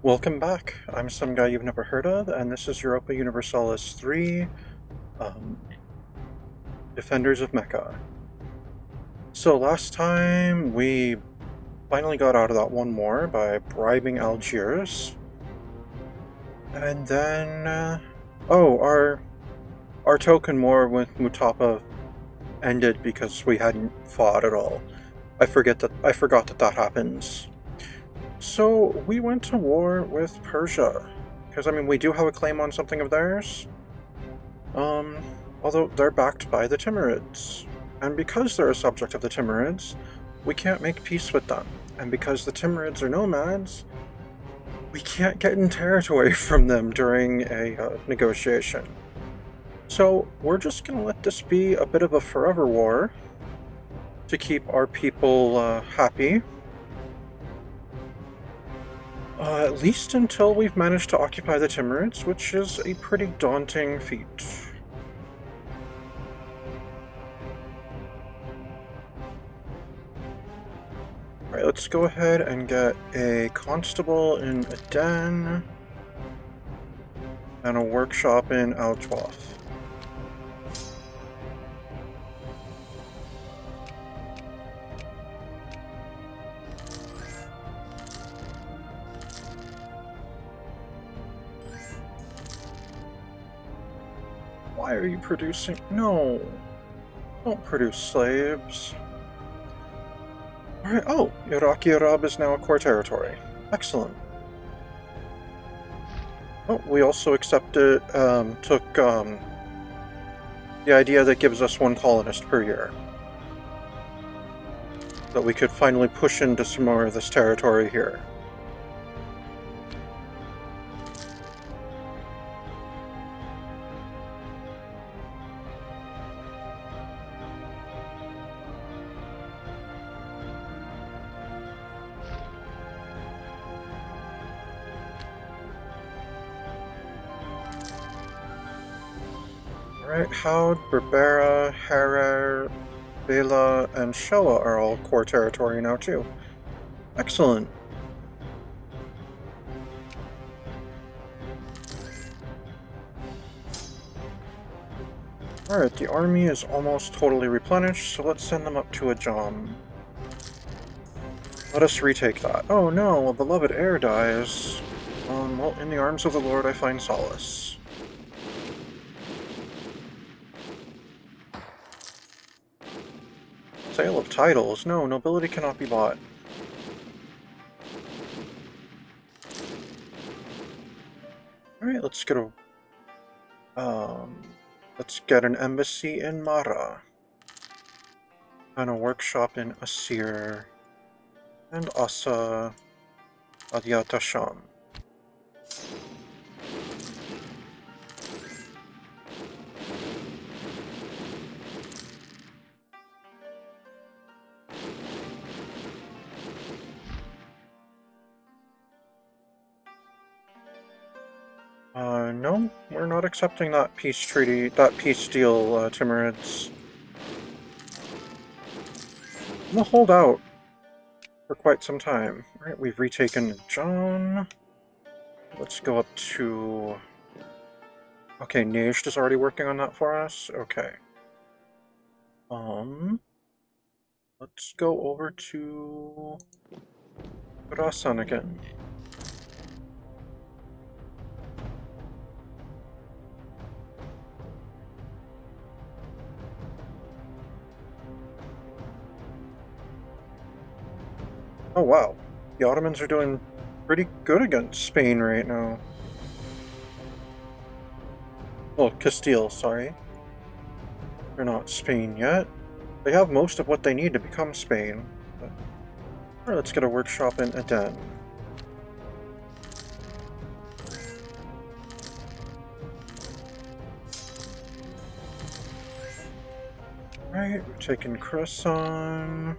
Welcome back. I'm some guy you've never heard of, and this is Europa Universalis 3, um, Defenders of Mecca. So last time we finally got out of that one war by bribing Algiers, and then, our token war with Mutapa ended because we hadn't fought at all. I forgot that happens. So we went to war with Persia, because I mean we do have a claim on something of theirs. Um, Although they're backed by the Timurids. And because they're a subject of the Timurids, we can't make peace with them. And because the Timurids are nomads, we can't get in territory from them during a negotiation. So we're just going to let this be a bit of a forever war to keep our people happy. At least until we've managed to occupy the Timurids, which is a pretty daunting feat. Alright, let's go ahead and get a constable in Aden and a workshop in Altwath. Why are you producing? No! Don't produce slaves. Alright, oh! Iraqi Arab is now a core territory. Excellent. Oh, we also accepted, took, the idea that gives us one colonist per year. That we could finally push into some more of this territory here. Alright, Haud, Berbera, Harar, Bela, and Shoa are all core territory now too. Excellent. Alright, the army is almost totally replenished, so let's send them up to Ajam. Let us retake that. Oh no, a beloved heir dies. Well, in the arms of the Lord I find solace. Sale of titles? No, nobility cannot be bought. Alright, let's get an embassy in Mara. And a workshop in Asir. And Asa Adyatasham. No, we're not accepting that peace treaty, that peace deal, Timurids. We'll hold out for quite some time. Alright, we've retaken John. Let's go up to... Okay, Najd is already working on that for us? Okay. Let's go over to... Khurasan again. Oh wow, the Ottomans are doing pretty good against Spain right now. Well, Castile, sorry. They're not Spain yet. They have most of what they need to become Spain. But... Alright, let's get a workshop in Aden. Alright, we're taking Khorasan.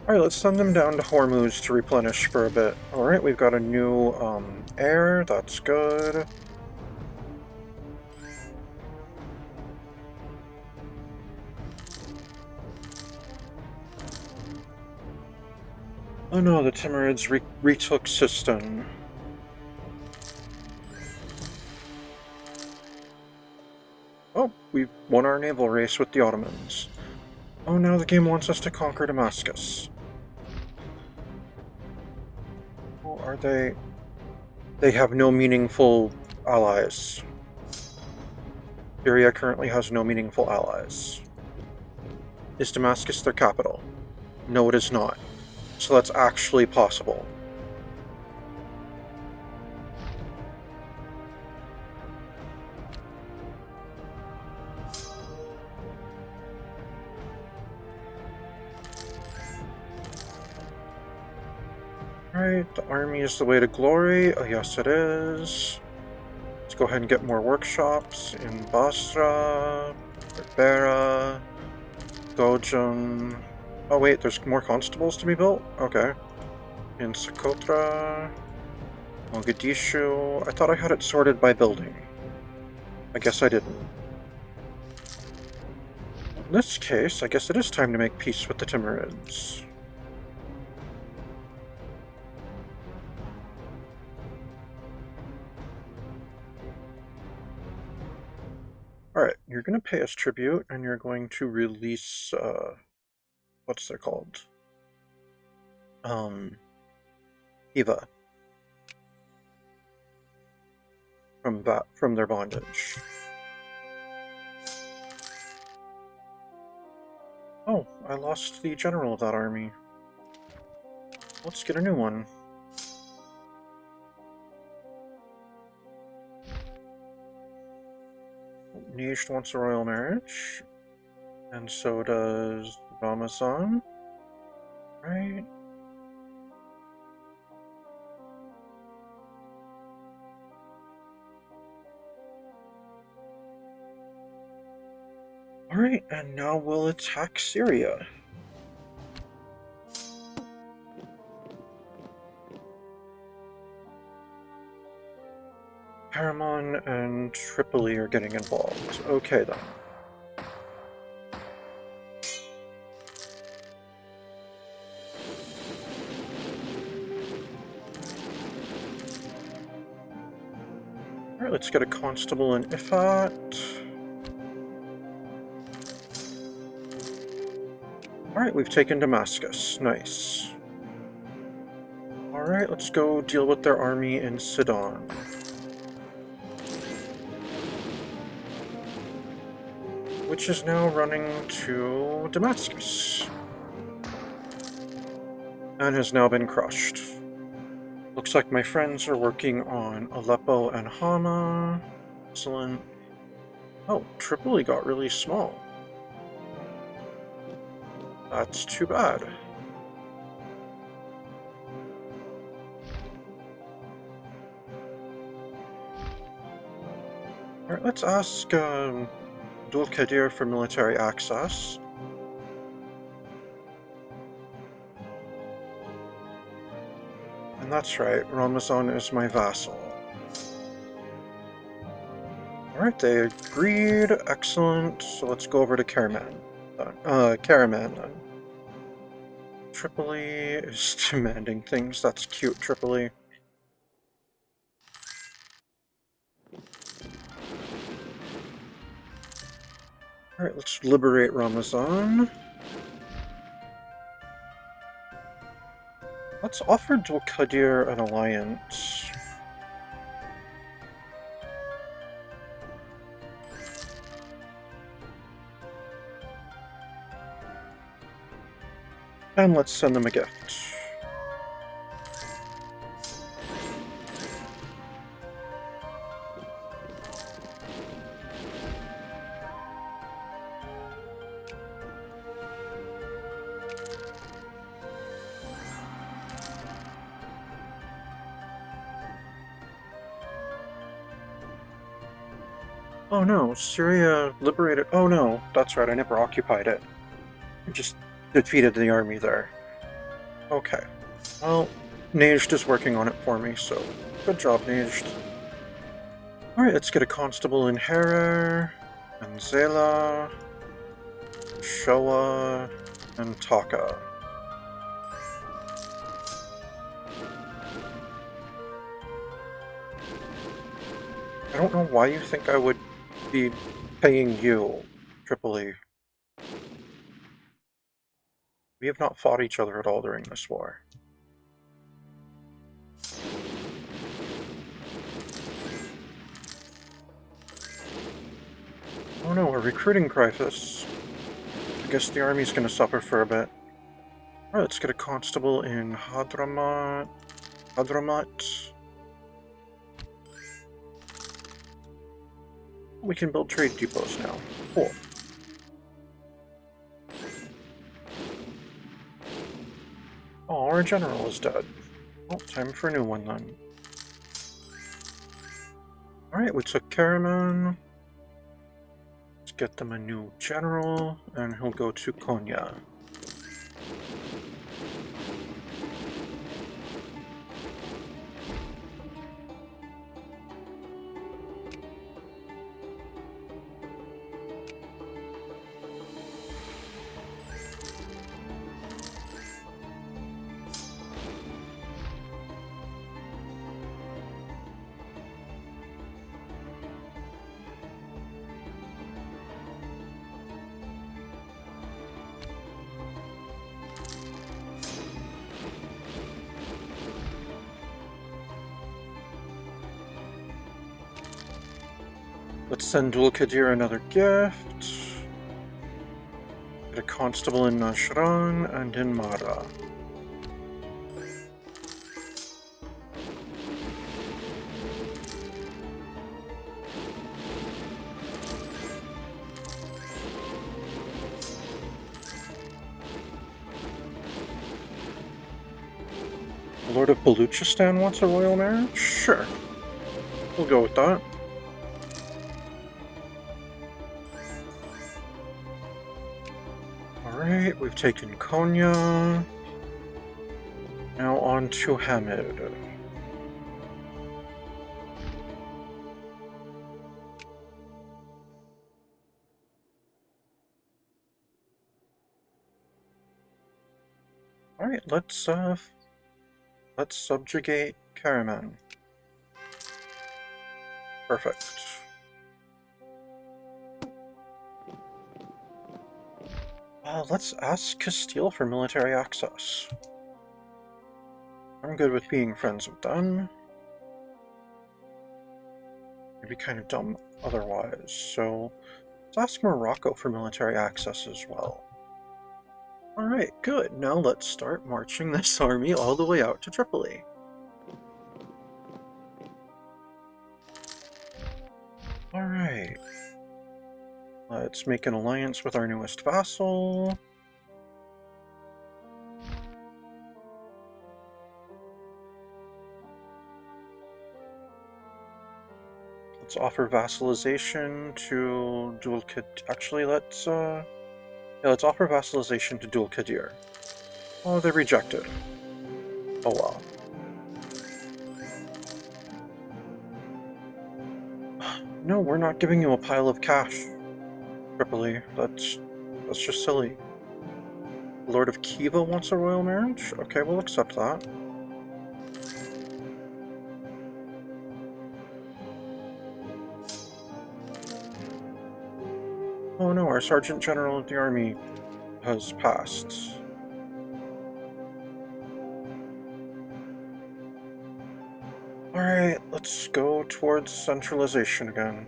Alright, let's send them down to Hormuz to replenish for a bit. Alright, we've got a new heir, that's good. Oh no, the Timurids retook Sistan. Oh, we won our naval race with the Ottomans. Oh, now the game wants us to conquer Damascus. Oh, are they... They have no meaningful allies. Syria currently has no meaningful allies. Is Damascus their capital? No, it is not. So that's actually possible. Alright, the army is the way to glory. Oh, yes, it is. Let's go ahead and get more workshops in Basra, Berbera, Gojum. Oh, wait, there's more constables to be built? Okay. In Socotra, Mogadishu. I thought I had it sorted by building. I guess I didn't. In this case, I guess it is time to make peace with the Timurids. Alright, you're going to pay us tribute, and you're going to release, what's they called? Eva. From their bondage. Oh, I lost the general of that army. Let's get a new one. Nish wants a royal marriage. And so does Ramazan. Right? Alright, and now we'll attack Syria. Paramon and Tripoli are getting involved. Okay then. Alright, let's get a constable in Ifat. Alright, we've taken Damascus. Nice. Alright, let's go deal with their army in Sidon. Which is now running to Damascus. And has now been crushed. Looks like my friends are working on Aleppo and Hama. Excellent. Oh, Tripoli got really small. That's too bad. Alright, let's ask Dul Qadir for military access. And that's right, Ramazan is my vassal. Alright, they agreed. Excellent. So let's go over to Karaman then. Tripoli is demanding things. That's cute, Tripoli. Alright, let's liberate Ramazan. Let's offer Dul Qadir an alliance. And let's send them a gift. Oh no, Syria liberated... Oh no, that's right, I never occupied it. I just defeated the army there. Okay. Well, Najd is working on it for me, so good job, Najd. Alright, let's get a constable in Herer, and Zela, Showa, and Taka. I don't know why you think I would be paying you, Tripoli. We have not fought each other at all during this war. Oh no, a recruiting crisis. I guess the army's gonna suffer for a bit. Alright, let's get a constable in Hadramat. We can build trade depots now. Cool. Oh, our general is dead. Well, time for a new one then. Alright, we took Karaman. Let's get them a new general, and he'll go to Konya. Let's send Dul-Qadir another gift. Get a constable in Najran and in Mara. Lord of Baluchistan wants a royal marriage? Sure. We'll go with that. Alright, we've taken Konya. Now on to Hamid. Alright, let's subjugate Karaman. Perfect. Let's ask Castile for military access. I'm good with being friends with them. It'd be kind of dumb otherwise, so let's ask Morocco for military access as well. Alright, good. Now let's start marching this army all the way out to Tripoli. Alright. Let's make an alliance with our newest vassal. Let's offer vassalization to Dul-Qadir. Actually, let's offer vassalization to Dul-Qadir. Oh, they rejected. Oh well. No, we're not giving you a pile of cash, Tripoli. That's just silly. Lord of Kiva wants a royal marriage? Okay, we'll accept that. Oh no, our Sergeant General of the Army has passed. Alright, let's go towards centralization again.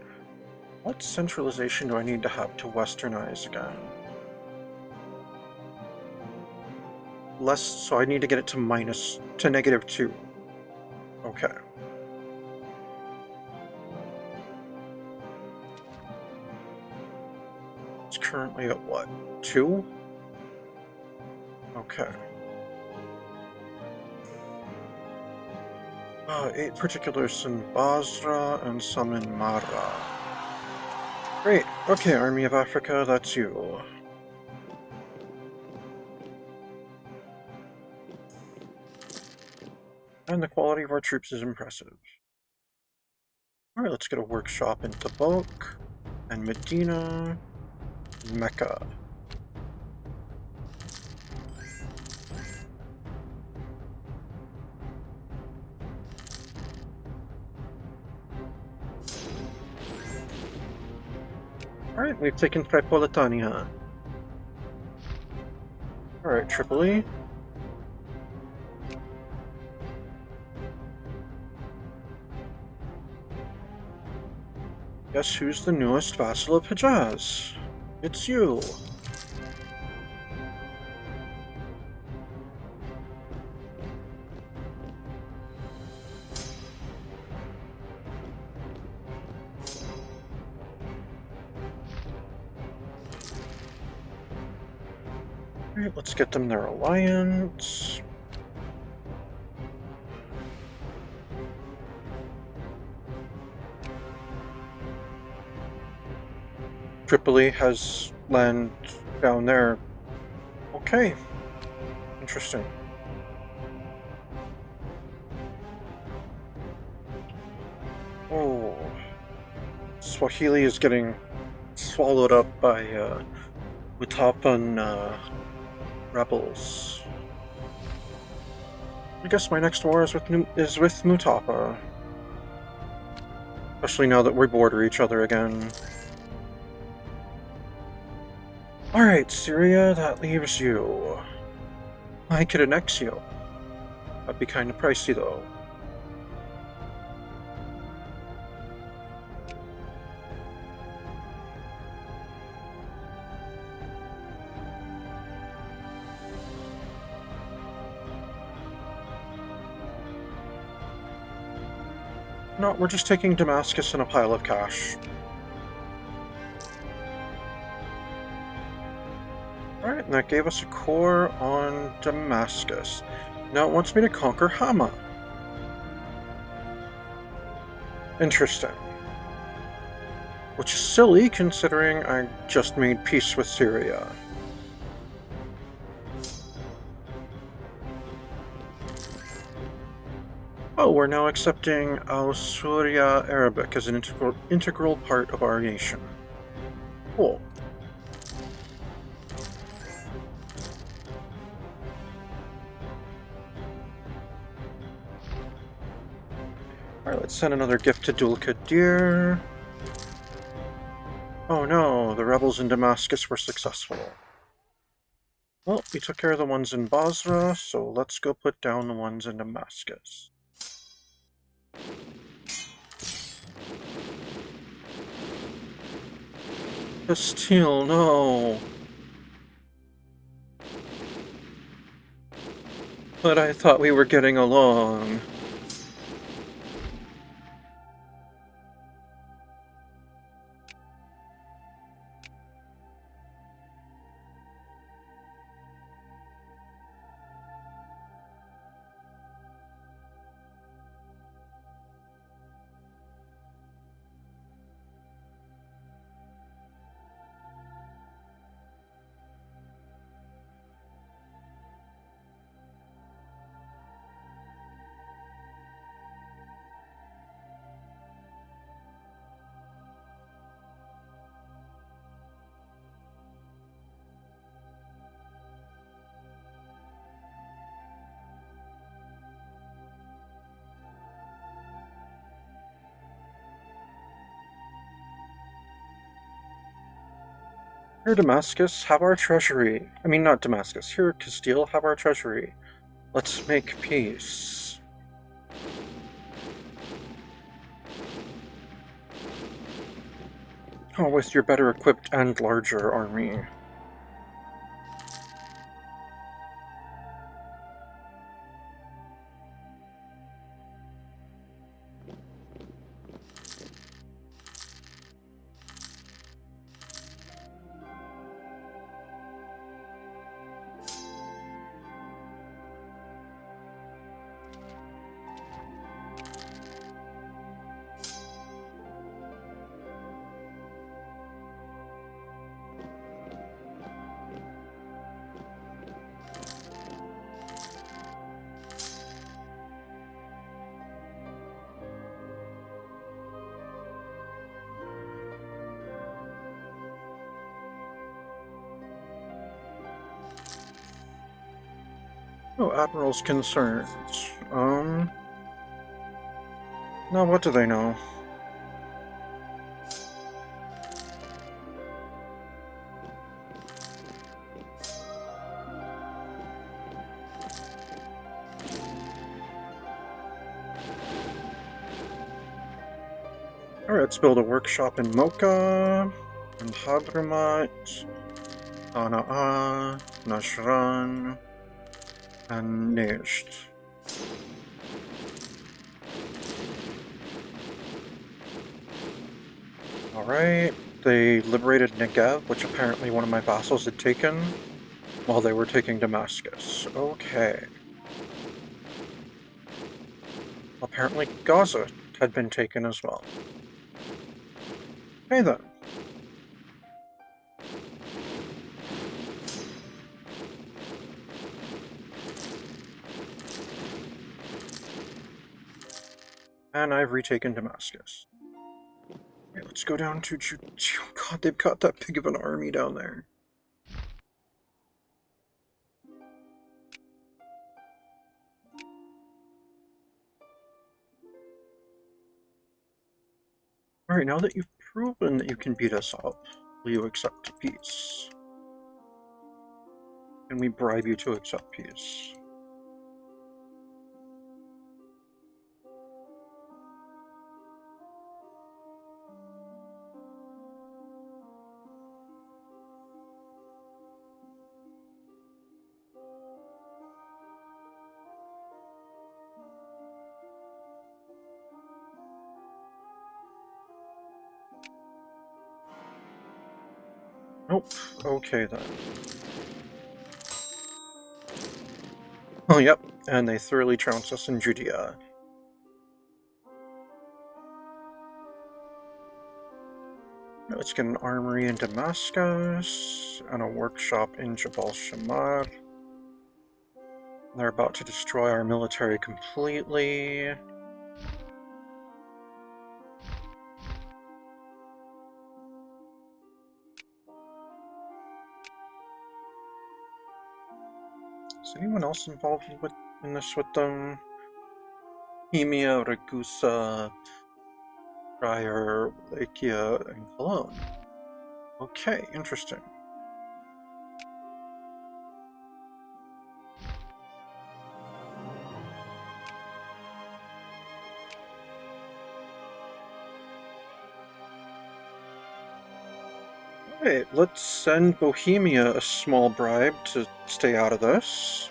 What centralization do I need to have to westernize again? Less, so I need to get it to -2. Okay. It's currently at what? 2? Okay. 8 particulars in Basra and some in Mara. Great. Okay, Army of Africa, that's you. And the quality of our troops is impressive. Alright, let's get a workshop in Tabuk, and Medina, and Mecca. Alright, we've taken Tripolitania. Alright, Tripoli. Guess who's the newest vassal of Hijaz? It's you. Alright, let's get them their alliance. Tripoli has land down there. Okay. Interesting. Oh. Swahili is getting swallowed up by Mutapan rebels. I guess my next war is with Mutapa. Especially now that we border each other again. Alright, Syria, that leaves you. I could annex you. That'd be kind of pricey, though. No, we're just taking Damascus and a pile of cash. Alright, and that gave us a core on Damascus. Now it wants me to conquer Hama. Interesting. Which is silly, considering I just made peace with Syria. Oh, we're now accepting Al-Surya Arabic as an integral part of our nation. Cool. Alright, let's send another gift to Dul Qadir. Oh no, the rebels in Damascus were successful. Well, we took care of the ones in Basra, so let's go put down the ones in Damascus. Castile, no! But I thought we were getting along. Here, Damascus, have our treasury. I mean, not Damascus. Here, Castile, have our treasury. Let's make peace. Oh, with your better equipped and larger army. Oh, Admiral's concerns. Now what do they know? Alright, let's build a workshop in Mocha, and Hadramat, Ana'a, Najran, and Nejd. Alright, they liberated Negev, which apparently one of my vassals had taken, while they were taking Damascus. Okay. Apparently Gaza had been taken as well. Hey then. And I've retaken Damascus. Okay, let's go down to oh God, they've got that big of an army down there. Alright, now that you've proven that you can beat us up, will you accept peace? Can we bribe you to accept peace? Nope. Okay then. Oh, yep. And they thoroughly trounced us in Judea. Let's get an armory in Damascus and a workshop in Jabal Shammar. They're about to destroy our military completely. Is anyone else involved in this with them? Hemia, Ragusa, Prior, Lakia, and Cologne. Okay, interesting. Alright, let's send Bohemia a small bribe to stay out of this.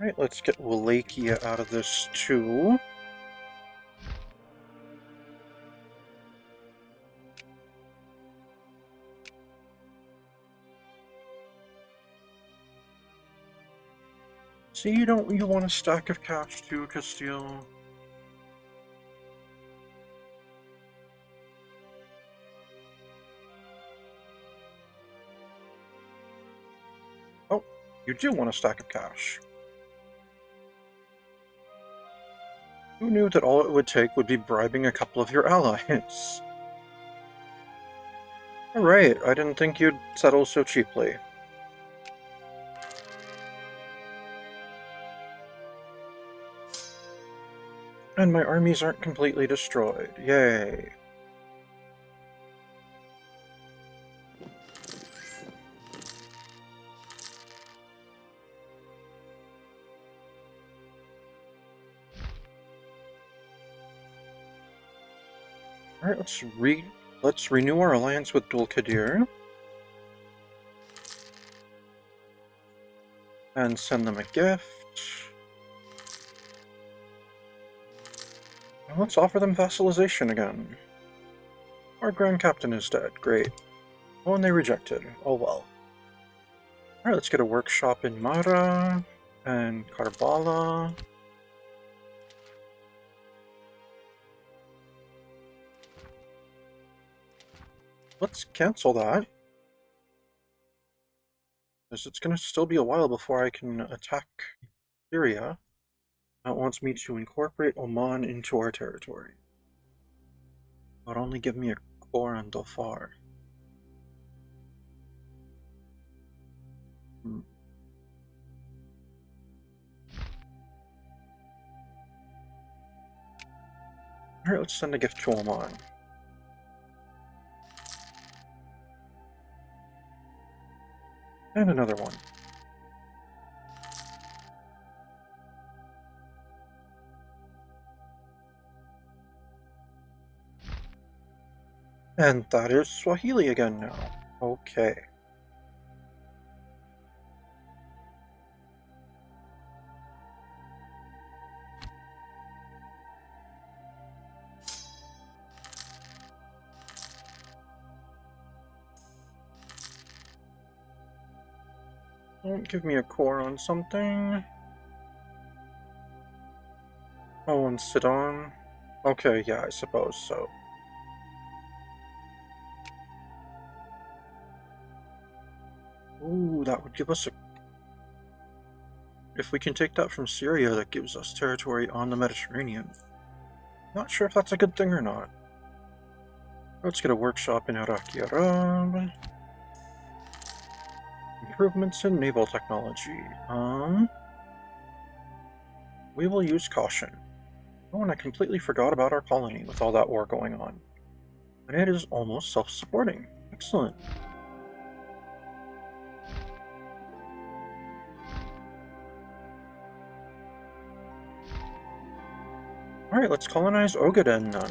Alright, let's get Wallachia out of this too. See, you want a stack of cash too, Castile? Oh, you do want a stack of cash. Who knew that all it would take would be bribing a couple of your allies? Alright, I didn't think you'd settle so cheaply. And my armies aren't completely destroyed. Yay. Alright, let's renew our alliance with Dul-Qadir. And send them a gift. And let's offer them vassalization again. Our Grand Captain is dead. Great. Oh, and they rejected. Oh well. Alright, let's get a workshop in Mara and Karbala. Let's cancel that. Because it's going to still be a while before I can attack Syria. Now it wants me to incorporate Oman into our territory. But only give me a core on Dhofar. Alright, let's send a gift to Oman. And another one. And that is Swahili again now. Okay. Don't give me a core on something. Oh, and Sidon. Okay, yeah, I suppose so. Ooh, that would give us a... If we can take that from Syria, that gives us territory on the Mediterranean. Not sure if that's a good thing or not. Let's get a workshop in Iraqi Arab. Improvements in naval technology. We will use caution. Oh, and I completely forgot about our colony with all that war going on. And it is almost self-supporting. Excellent. Alright, let's colonize Ogaden then.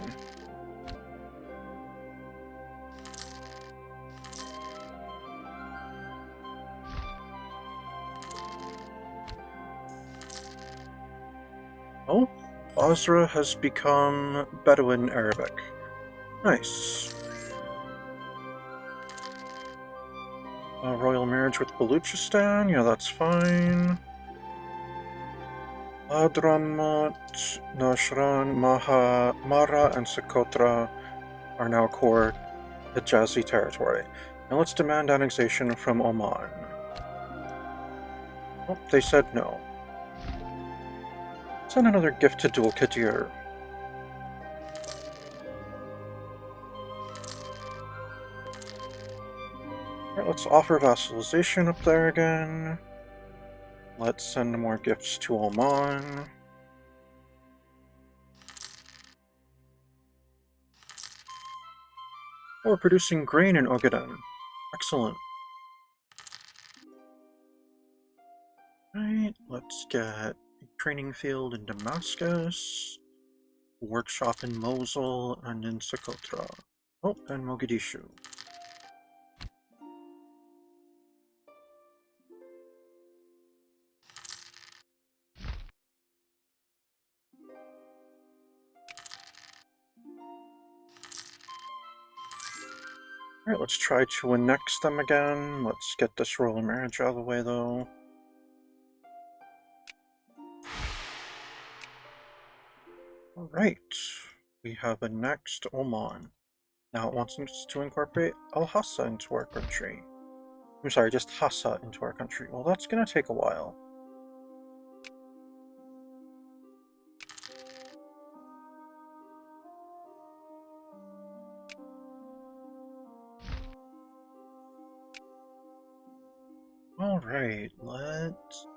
Oh, Basra has become Bedouin Arabic. Nice. A royal marriage with Baluchistan, yeah, that's fine. Hadramaut, Nashran, Mara, and Socotra are now core Hijazi territory. Now let's demand annexation from Oman. Oh, they said no. Send another gift to Dul Qadir. Alright, let's offer vassalization up there again. Let's send more gifts to Oman. Oh, we're producing grain in Ogaden. Excellent. Right, let's get a training field in Damascus, workshop in Mosul, and in Socotra. Oh, and Mogadishu. Alright, let's try to annex them again. Let's get this royal marriage out of the way, though. Alright, we have annexed Oman. Now it wants us to incorporate Al-Hassa into our country. I'm sorry, just Hassa into our country. Well, that's gonna take a while. Alright, let's...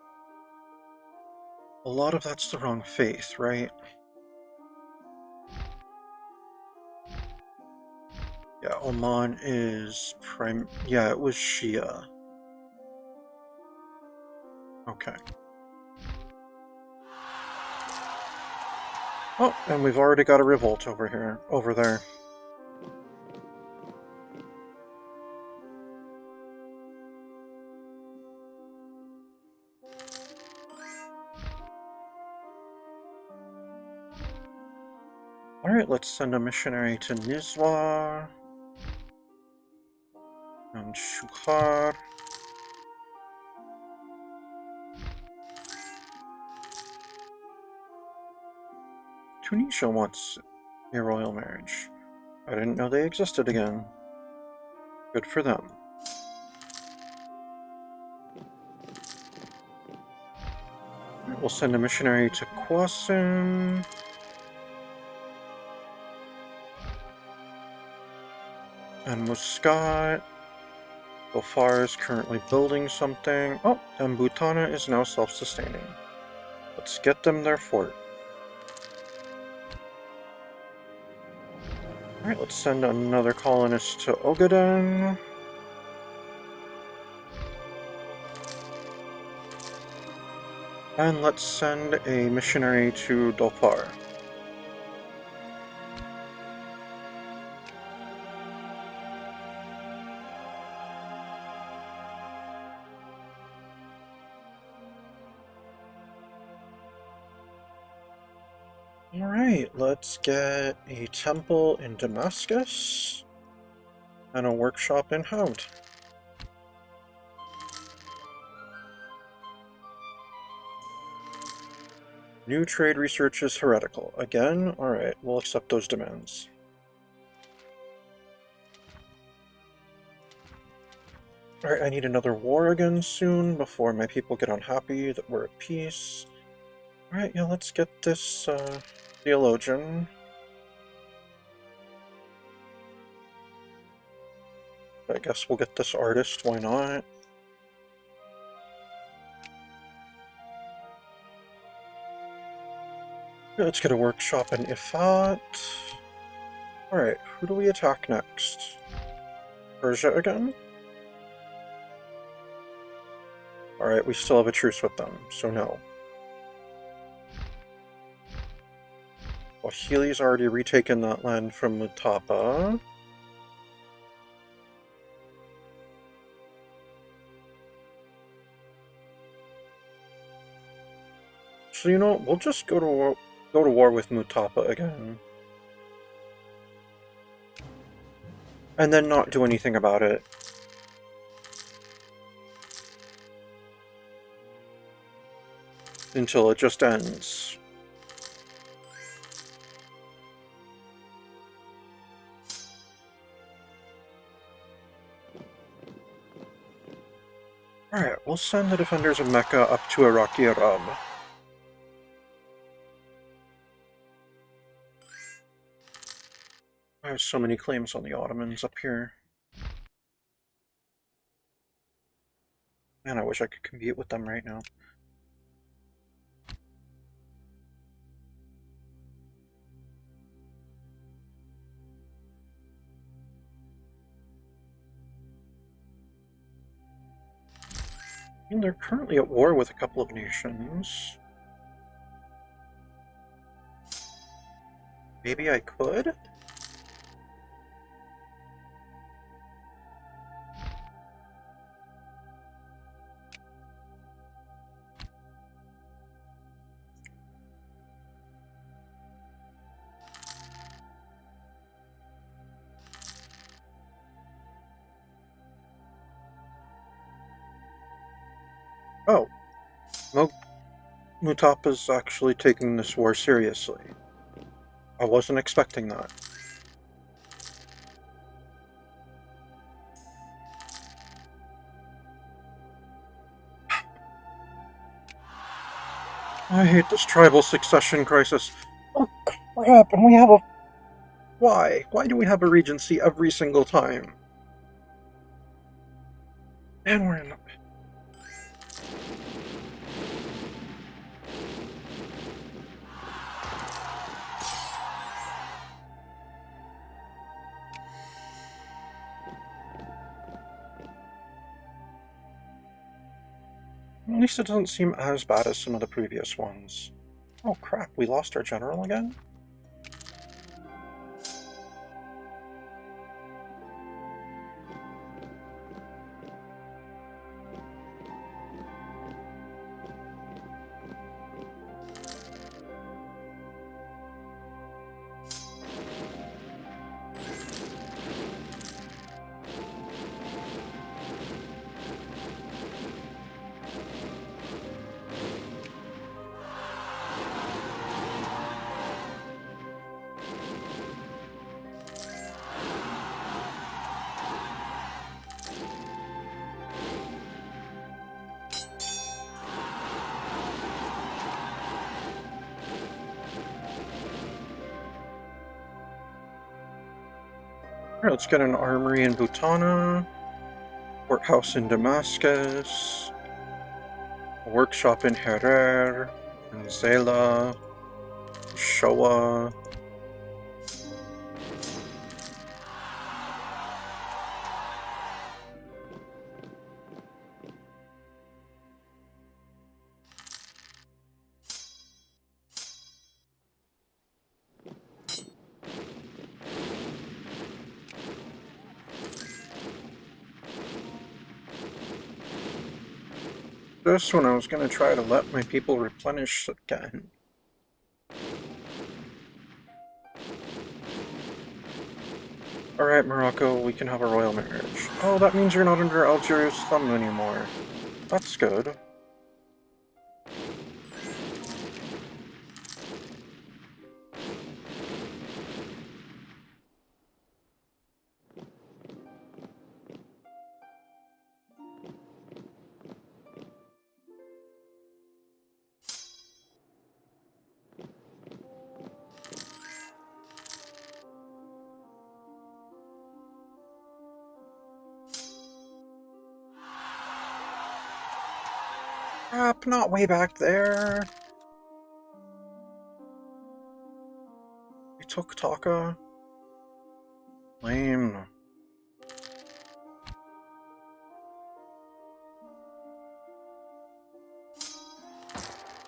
A lot of that's the wrong faith, right? Yeah, Oman is yeah, it was Shia. Okay. Oh, and we've already got a revolt over there. Alright, let's send a missionary to Nizwa and Shukhar. Tunisia wants a royal marriage. I didn't know they existed again. Good for them. We'll send a missionary to Kwasin. And Muscat. Gofar is currently building something. Oh, and Butana is now self-sustaining. Let's get them their fort. Alright, let's send another colonist to Ogaden. And let's send a missionary to Dolfar. Alright, let's get a temple in Damascus and a workshop in Hound. New trade research is heretical. Again? Alright, we'll accept those demands. Alright, I need another war again soon before my people get unhappy that we're at peace. Alright, yeah, let's get this theologian. I guess we'll get this artist, why not? Let's get a workshop in Ifat. Alright, who do we attack next? Persia again? Alright, we still have a truce with them, so no. Well, Healy's already retaken that land from Mutapa. So you know, we'll just go to war with Mutapa again. And then not do anything about it. Until it just ends. Alright, we'll send the defenders of Mecca up to Iraqi Arab. I have so many claims on the Ottomans up here. Man, I wish I could compete with them right now. I mean, they're currently at war with a couple of nations. Maybe I could? Oh. Mutapa's actually taking this war seriously. I wasn't expecting that. I hate this tribal succession crisis. Oh crap, and we have a... Why? Why do we have a regency every single time? And we're in... At least it doesn't seem as bad as some of the previous ones. Oh crap, we lost our general again? Alright, let's get an armory in Butana, courthouse in Damascus, a workshop in Herer, in Zela, Showa. This one I was gonna try to let my people replenish again. Alright, Morocco, we can have a royal marriage. Oh, that means you're not under Algeria's thumb anymore. That's good. Crap, not way back there. We took Taka. Lame.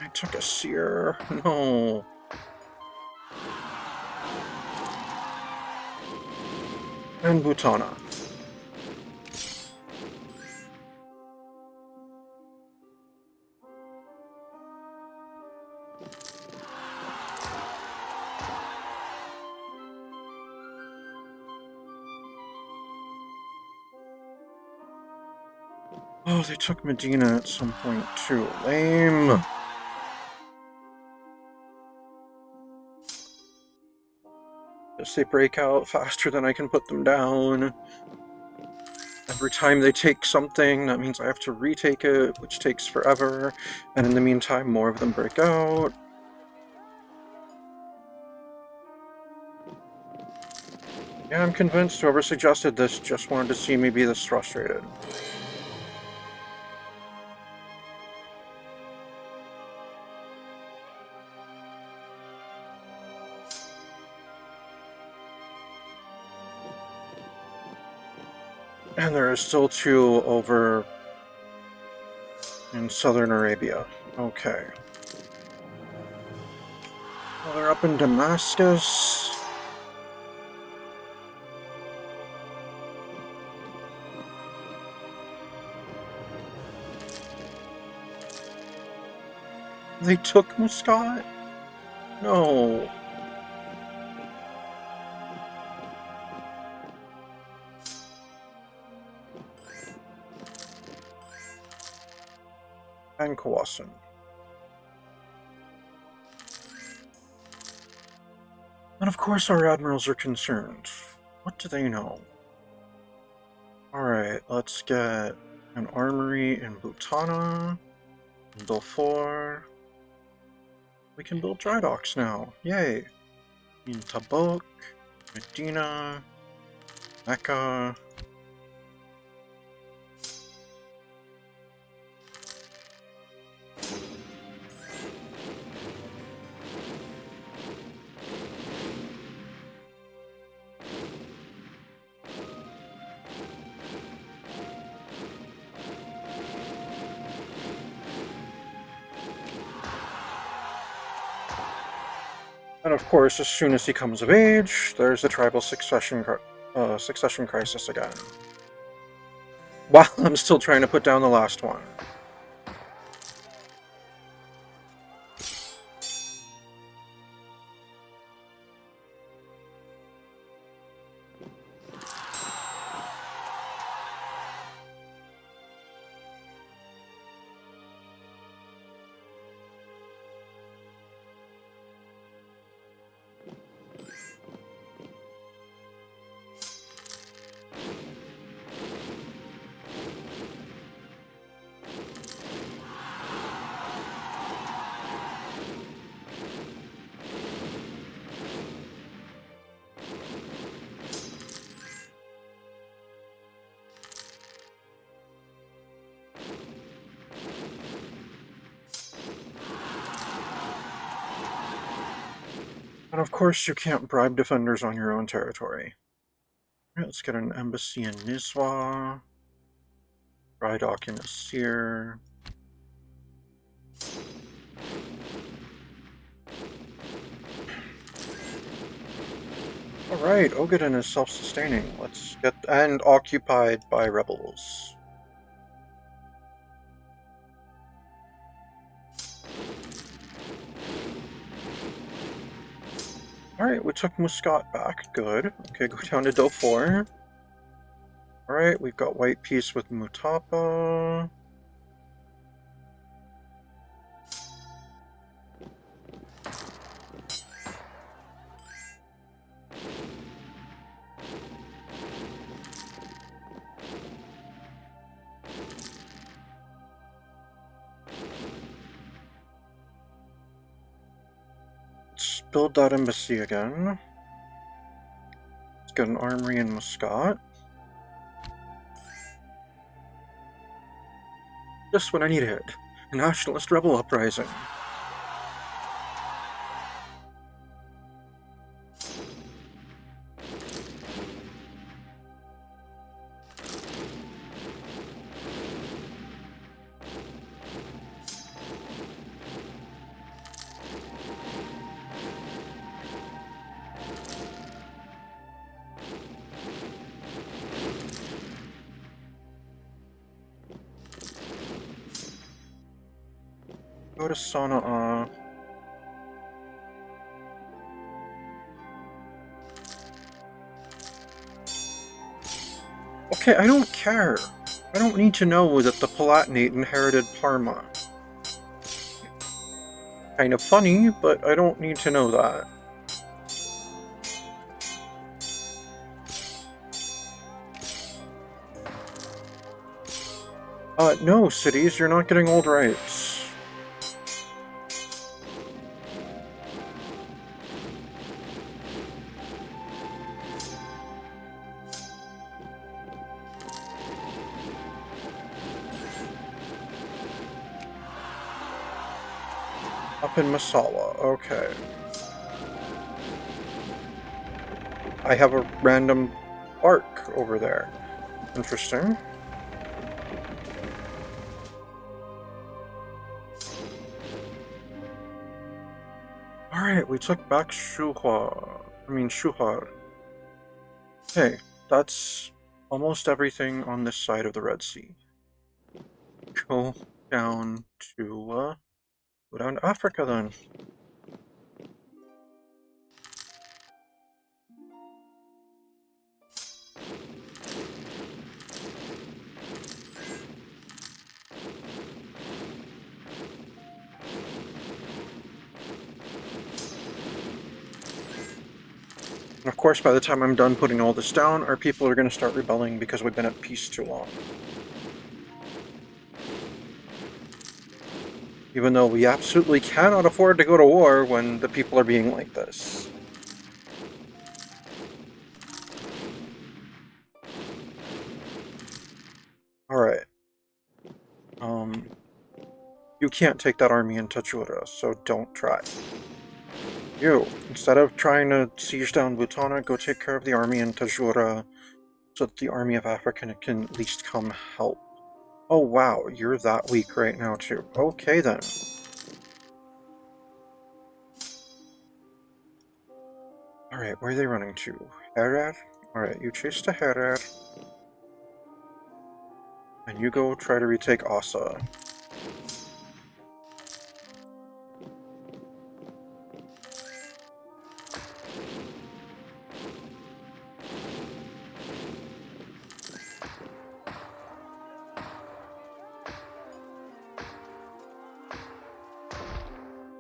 I took a seer. No. And Butana. Oh, they took Medina at some point too. Lame. Guess they break out faster than I can put them down. Every time they take something, that means I have to retake it, which takes forever. And in the meantime, more of them break out. Yeah, I'm convinced whoever suggested this just wanted to see me be this frustrated. And there are still 2 over in southern Arabia. Okay. Well, they're up in Damascus. They took Muscat? No. And Kawasan. And of course our admirals are concerned. What do they know? Alright, let's get an armory in Butana, in Belfort. We can build dry docks now. Yay! In Tabuk, Medina, Mecca. And of course, as soon as he comes of age, there's the tribal succession crisis again. While I'm still trying to put down the last one. And of course you can't bribe defenders on your own territory. Alright, let's get an embassy in Nizwa. Brydock in Asir. Alright, Ogaden is self-sustaining. Let's get... and occupied by rebels. Alright, we took Muscat back. Good. Okay, go down to Dofor. Alright, we've got white peace with Mutapa. Let's build that embassy again. Let's get an armory in Muscat. Just when I needed it. A nationalist rebel uprising. Go to Sana'a. Okay, I don't care. I don't need to know that the Palatinate inherited Parma. Kind of funny, but I don't need to know that. No, cities, you're not getting old rights. Up in Masala, okay. I have a random arc over there. Interesting. Alright, we took back Shuhar. Okay, that's almost everything on this side of the Red Sea. Go down to Africa then. And of course, by the time I'm done putting all this down, our people are going to start rebelling because we've been at peace too long. Even though we absolutely cannot afford to go to war when the people are being like this. Alright. You can't take that army into Jura, so don't try. You, instead of trying to siege down Butana, go take care of the army in Tajura so that the army of Africa can at least come help. Oh wow, you're that weak right now too. Okay then. Alright, where are they running to? Herer? Alright, you chase to Herer. And you go try to retake Asa.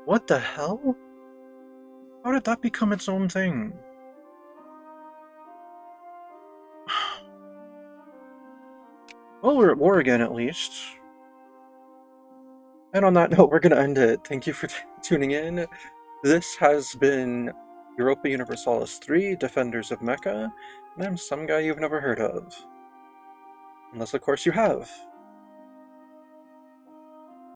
What the hell? How did that become its own thing? Well, we're at war again, at least. And on that note, we're going to end it. Thank you for tuning in. This has been Europa Universalis 3, Defenders of Mecca, and I'm some guy you've never heard of. Unless, of course, you have.